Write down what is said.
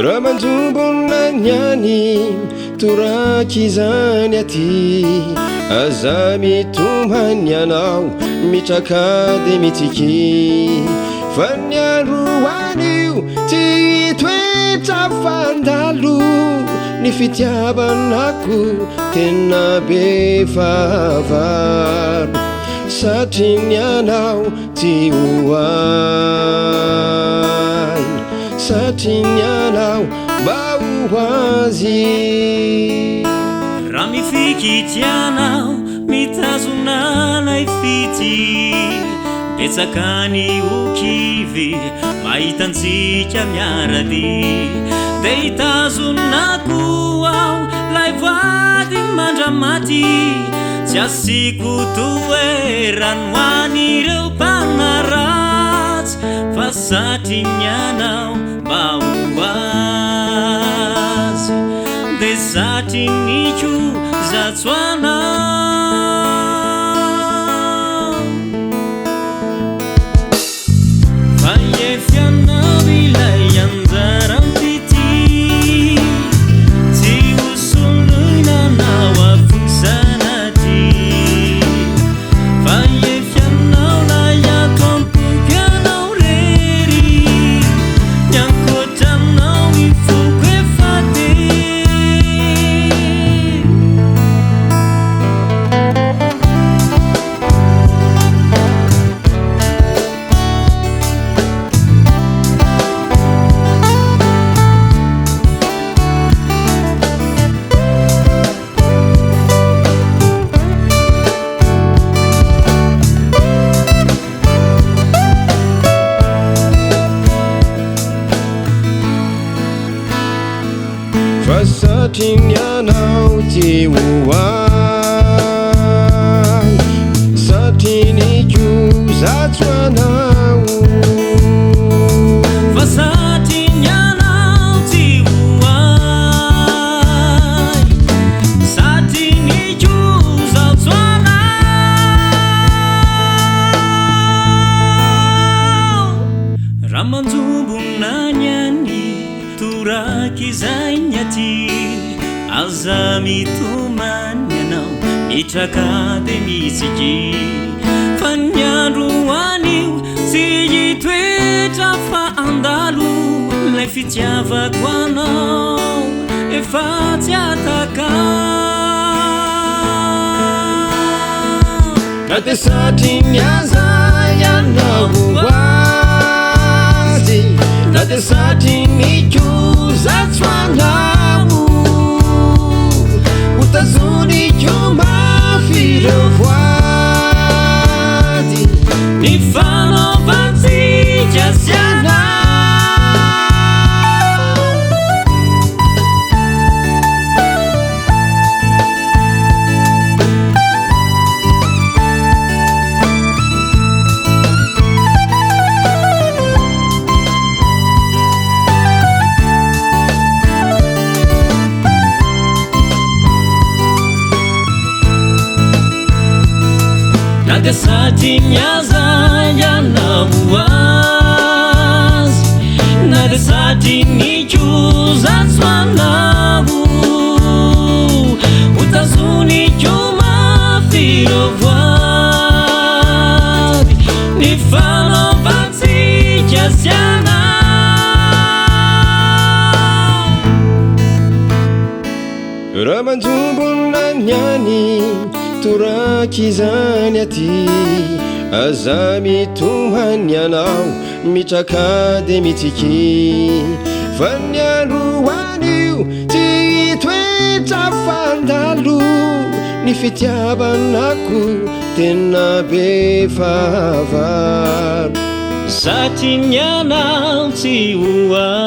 Ramanjumbonanyani turakizany aty aza mitomany anao mitraka de mitiky fa ny androanio ty toetra fandalo ny fitiavanako tena be favaro satria ny anao ty oay satria ny anao mba hoazy raha mifikitianao mitazonanay fity betsakany okivy mahitantsika miarady de hitazonako ao lay voady mandramaty tsy asiko toerano an'ireo mpanaratsy fa satria ny anao mba hoazy de satria niko zatso anao fa efianao ilay anjaram-pity tsy hosoloinanao afosanaty fa efianao lay atompokanao rery ny ankotranao ifoko efate fa satria ny anao ty oay satria niko zatso anao fa satria ny anao ty oay satria niko zatso anao raha manjombonanyany torak'izainy aty aza mitomany anao mitraka de misiky fa ny androanio tsy hitoetra fa andalo lay fitiavako anao efa tsy atakao na de satria ny aza ianao hoazy na de satria niko zatso anao utazoniko mafy reo voady ny fanaovantsika sy anao na de satria ny aza ianao hoazy na de satria niko zatso anao utazoniko mafy reo voady ny fanaovantsika sy anao raha manjombonanyany torak'izany aty aza mitomany anao mitraka de mitiky fa ny androanio ty toetra fandalo ny fitiavanako tena be favaro Satinya nanti uang